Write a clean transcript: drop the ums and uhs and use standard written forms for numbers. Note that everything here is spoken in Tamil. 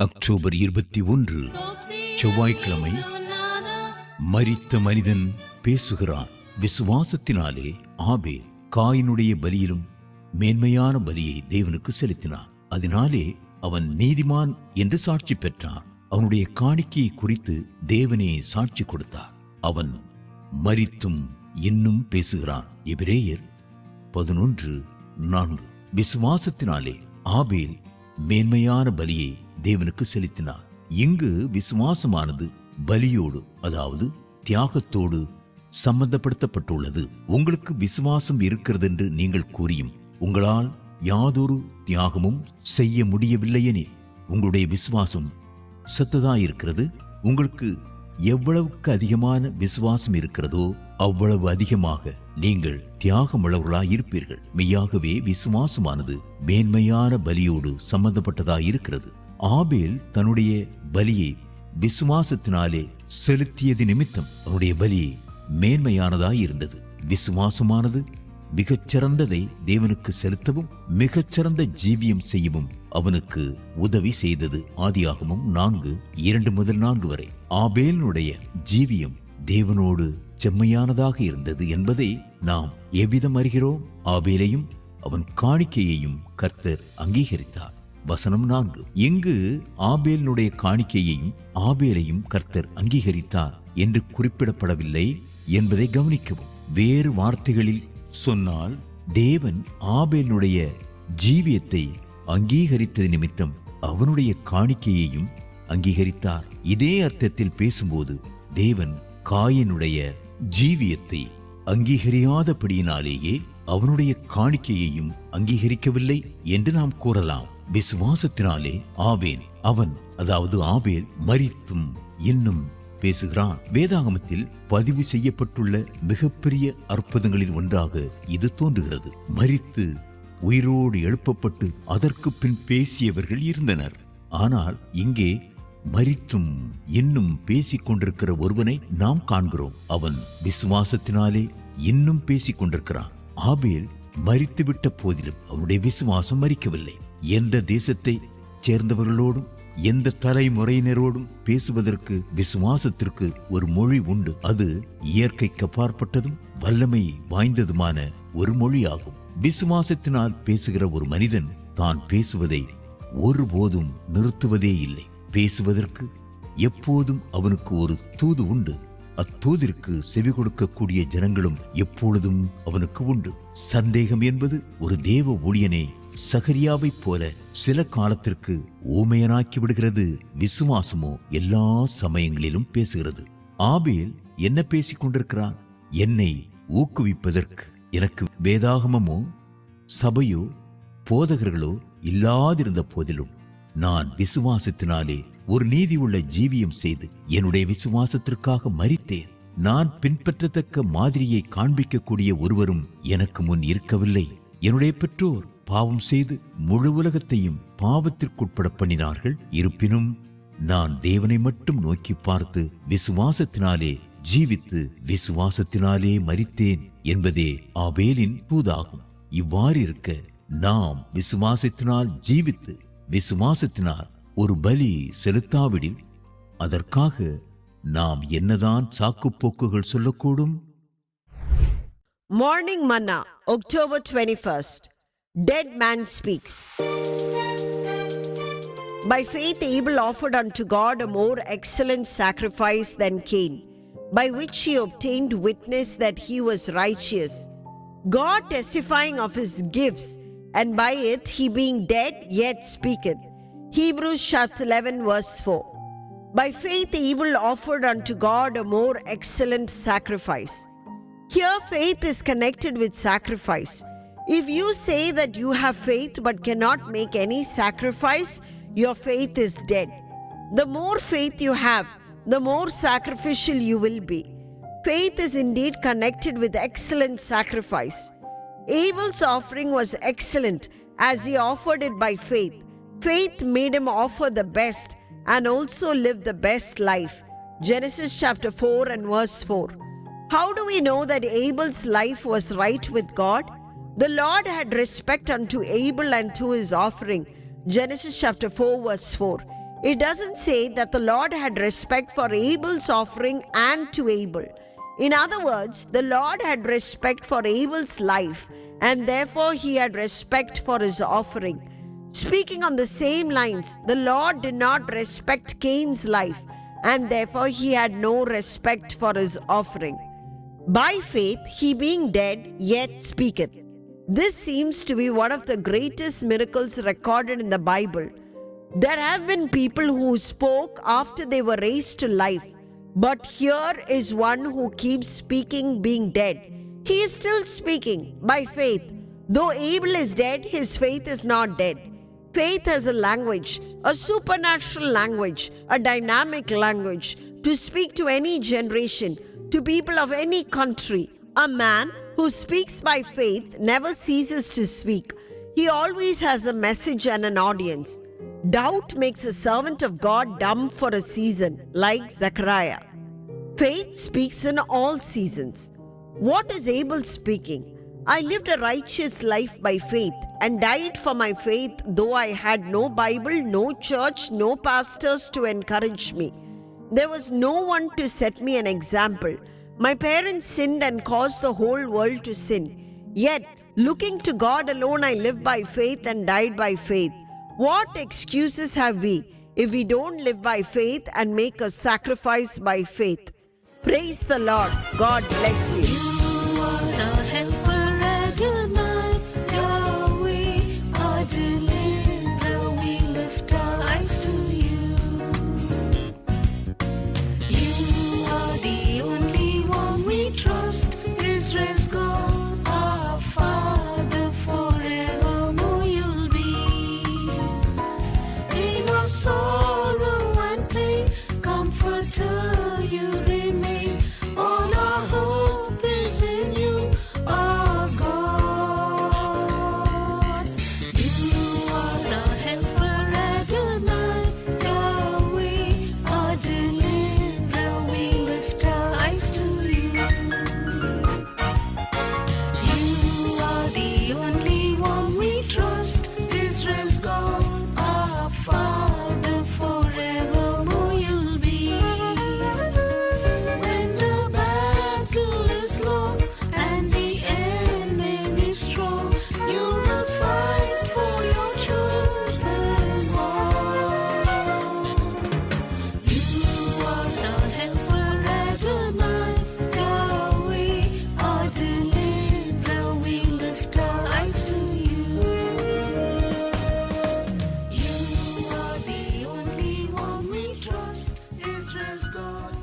அக்டோபர் 21 செவ்வாய்க்கிழமை. மரித்த மனிதன் பேசுகிறான். விசுவாசத்தினாலே ஆபேல் காயினுடைய பலியிலும் மேன்மையான பலியை தேவனுக்கு செலுத்தினான். அதனாலே அவன் நீதிமான் என்று சாட்சி பெற்றான். அவனுடைய காணிக்கையை குறித்து தேவனே சாட்சி கொடுத்தார். அவன் மரித்தும் இன்னும் பேசுகிறான். எபிரேயர் 11:4. விசுவாசத்தினாலே ஆபேல் மேன்மையான பலியை தேவனுக்கு செலுத்தினார். இங்கு விசுவாசமானது பலியோடு, அதாவது தியாகத்தோடு சம்பந்தப்படுத்தப்பட்டுள்ளது. உங்களுக்கு விசுவாசம் இருக்கிறது என்று நீங்கள் கூறியும் உங்களால் யாதொரு தியாகமும் செய்ய முடியவில்லையெனில் உங்களுடைய விசுவாசம் செத்ததாயிருக்கிறது. உங்களுக்கு எவ்வளவுக்கு அதிகமான விசுவாசம் இருக்கிறதோ அவ்வளவு அதிகமாக நீங்கள் தியாகமுள்ளவர்களாய் இருப்பீர்கள். மெய்யாகவே விசுவாசமானது மேன்மையான பலியோடு சம்பந்தப்பட்டதாயிருக்கிறது. ஆபேல் தன்னுடைய பலியை விசுவாசத்தினாலே செலுத்தியது நிமித்தம் அவனுடைய பலி மேன்மையானதாய் இருந்தது. விசுவாசமானது மிகச்சிறந்ததை தேவனுக்கு செலுத்தவும் மிகச்சிறந்த ஜீவியம் செய்யவும் அவனுக்கு உதவி செய்தது. ஆதியாகமம் 4:2-4 வரை. ஆபேலினுடைய ஜீவியம் தேவனோடு செம்மையானதாக இருந்தது என்பதை நாம் எவ்விதம் அறிகிறோம்? ஆபேலையும் அவன் காணிக்கையையும் கர்த்தர் அங்கீகரித்தார். வசனம் 4. இங்கு ஆபேலினுடைய காணிக்கையையும் ஆபேலையும் கர்த்தர் அங்கீகரித்தார் என்று குறிப்பிடப்படவில்லை என்பதை கவனிக்கவும். வேறு வார்த்தைகளில் சொன்னால், தேவன் ஆபேலினுடைய ஜீவியத்தை அங்கீகரித்தது நிமித்தம் அவனுடைய காணிக்கையையும் அங்கீகரித்தார். இதே அர்த்தத்தில் பேசும்போது தேவன் காயினுடைய ஜீவியத்தை அங்கீகரியாதபடியினாலேயே அவனுடைய காணிக்கையையும் அங்கீகரிக்கவில்லை என்று நாம் கூறலாம். விசுவாசத்தினாலே ஆபேல் மரித்தும் இன்னும் பேசுகிறான். வேதாகமத்தில் பதிவு செய்யப்பட்டுள்ள மிகப்பெரிய அற்புதங்களில் ஒன்றாக இது தோன்றுகிறது. மரித்து உயிரோடு எழுப்பப்பட்டு அதற்கு பின் பேசியவர்கள் இருந்தனர். ஆனால் இங்கே மரித்தும் இன்னும் பேசிக் கொண்டிருக்கிற ஒருவனை நாம் காண்கிறோம். அவன் விசுவாசத்தினாலே இன்னும் பேசிக் கொண்டிருக்கிறான். ஆபேல் மரித்துவிட்ட போதிலும் அவனுடைய விசுவாசம் மரிக்கவில்லை. எந்த தேசத்தை சேர்ந்தவர்களோடும் எந்த தலைமுறையினரோடும் பேசுவதற்கு விசுவாசத்திற்கு ஒரு மொழி உண்டு. அது இயற்கைக்கு அப்பாற்பட்டதும் வல்லமை வாய்ந்ததுமான ஒரு மொழியாகும். விசுவாசத்தினால் பேசுகிற ஒரு மனிதன் தான் பேசுவதை ஒருபோதும் நிறுத்துவதே இல்லை. பேசுவதற்கு எப்போதும் அவனுக்கு ஒரு தூது உண்டு. அத்தூதிற்கு செவி கொடுக்கக்கூடிய ஜனங்களும் எப்பொழுதும் அவனுக்கு உண்டு. சந்தேகம் என்பது ஒரு தேவ ஊழியனை சகரியாவை போல சில காலத்திற்கு ஊமையனாக்கி விடுகிறது. விசுவாசமோ எல்லா சமயங்களிலும் பேசுகிறது. ஆபேல் என்ன பேசிக் கொண்டிருக்கிறான்? என்னை ஊக்குவிப்பதற்கு எனக்கு வேதாகமமோ சபையோ போதகர்களோ இல்லாதிருந்த போதிலும் நான் விசுவாசத்தினாலே ஒரு நீதி உள்ள ஜீவியம் செய்து என்னுடைய விசுவாசத்திற்காக மரித்தேன். நான் பின்பற்றத்தக்க மாதிரியை காண்பிக்கக்கூடிய ஒருவரும் எனக்கு முன் இருக்கவில்லை. என்னுடைய பெற்றோர் பாவம் செய்து முழு உலகத்தையும் பாவத்திற்குட்பட பண்ணினார்கள். இருப்பினும் நான் தேவனை மட்டும் நோக்கி பார்த்து விசுவாசத்தினாலே ஜீவித்து விசுவாசத்தினாலே மரித்தேன் என்பதே ஆபேலின் தூதாகும். இவ்வாறு இருக்க நாம் விசுவாசத்தினால் ஜீவித்து விசுவாசத்தினால் ஒரு பலி செலுத்தாவிடில் அதற்காக நாம் என்னதான் சாக்குப்போக்குகள் சொல்லக்கூடும்? Morning Manna, October 21st. Dead man speaks. By faith Abel offered unto God a more excellent sacrifice than Cain, by which he obtained witness that he was righteous, God testifying of his gifts, and by it he being dead yet speaketh. Hebrews chapter 11 verse 4. By faith Abel offered unto God a more excellent sacrifice. Here faith is connected with sacrifice. If you say that you have faith but cannot make any sacrifice, your faith is dead. The more faith you have, the more sacrificial you will be. Faith is indeed connected with excellent sacrifice. Abel's offering was excellent as he offered it by faith. Faith made him offer the best and also live the best life. Genesis chapter 4 and verse 4. How do we know that Abel's life was right with God? The Lord had respect unto Abel and to his offering. Genesis chapter 4 verse 4. It doesn't say that the Lord had respect for Abel's offering and to Abel. In other words, the Lord had respect for Abel's life, and therefore he had respect for his offering. Speaking on the same lines, the Lord did not respect Cain's life, and therefore he had no respect for his offering. By faith, he being dead, yet speaketh. This seems to be one of the greatest miracles recorded in the Bible. There have been people who spoke after they were raised to life, but here is one who keeps speaking being dead. He is still speaking by faith. Though Abel is dead, his faith is not dead. Faith has a language, a supernatural language, a dynamic language, to speak to any generation, to people of any country. A man who speaks by faith never ceases to speak. He always has a message and an audience. Doubt makes a servant of God dumb for a season, like Zechariah. Faith speaks in all seasons. What is Abel speaking? I lived a righteous life by faith and died for my faith, though I had no Bible, no church, no pastors to encourage me. There was no one to set me an example. My parents sinned and caused the whole world to sin. Yet, looking to God alone, I lived by faith and died by faith. What excuses have we if we don't live by faith and make a sacrifice by faith? Praise the Lord. God bless you. You are our helper, Adonai, Yahweh, our deliverer. We lift our eyes to you. You are the only one we trust, Israel's God, our Father, forevermore you'll be. In our sorrow and pain, comforter you remain. All our hope is in you, our God. You are our helper, Adonai, Yahweh, our deliverer. We lift our eyes to you. You are the only one we trust, Israel's God, our Father, forevermore you'll be. When the battle is long and the enemy is strong, you will fight for your chosen ones. You are our helper, Adonai, Yahweh, our deliverer. We lift our eyes to you. You are the only one we trust, Israel's God.